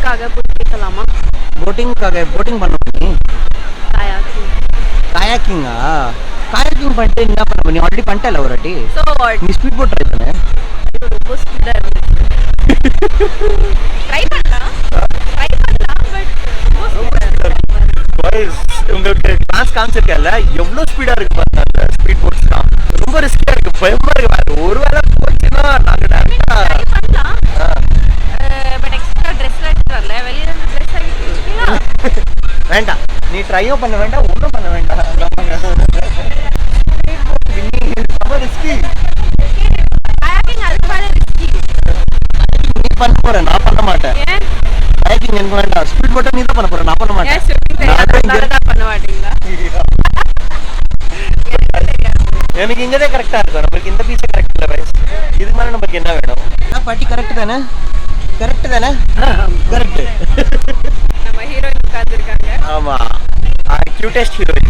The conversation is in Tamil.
போட்டிங்காக போய்க்கலாமா? போட்டிங் பண்ணணும் நீ? காயாக்கிங். காயாக்கிங்கா? காயாக்கிங் பண்ணிட்டு என்ன பண்ண? நீ ஆல்ரெடி பண்ணிட்டல ஒரு வாட்டி. So what? நீ ஸ்பீட் போட் ட்ரை பண்ணு. ரொம்ப ஸ்பீடாக இருந்துச்சு. ட்ரை பண்ணலாம் பட் ரொம்ப ஸ்பீடாக. உங்களுக்கு கிளாஸ் காமிச்சிருக்கல எவ்வளோ ஸ்பீடா இருக்கு பாருங்க அந்த ஸ்பீட் போட்ஸ் தான். ரொம்ப ரிஸ்கியா இருக்கு, பயமா இருக்கு. ஒருவேளை போச்சுன்னா நாங்க டேரக்டா ட்ரை பண்ணலாம். பட் எக்ஸ்ட்ரா ட்ரெஸ்லாம் எடுத்து வரல. வெளியில இருந்து ட்ரெஸ் ஆகிட்டு வேண்டாம். நீ ட்ரையும் பண்ண வேண்டாம், ஒன்றும் பண்ண வேண்டாம். ரொம்ப ரிஸ்கி. காயாக்கிங் அதுக்கு மேலே ரிஸ்கி. நீ பண்ண போற, நான் பண்ண மாட்டேன். ஏன்? காயாக்கிங் எனக்கு வேண்டாம். ஸ்பீட் போட்டா நீ தான் பண்ண போற, நான் பண்ண மாட்டேன். ஏன் ஸ்விமிங் தெரியாத பண்ண மாட்டீங்களா? எனக்கு இங்கதான் கரெக்டா இருக்கும். நமக்கு இந்த பீஸே கரெக்ட் இல்லை வயசு. இதுக்கு மேலே நமக்கு என்ன வேணும்? பாட்டி கரெக்ட் தானே? கரெக்ட் தானே? கரெக்ட். நம்ம ஹீரோயின் உட்காந்துருக்காங்க. ஆமா, கியூட்டஸ்ட் ஹீரோயின்.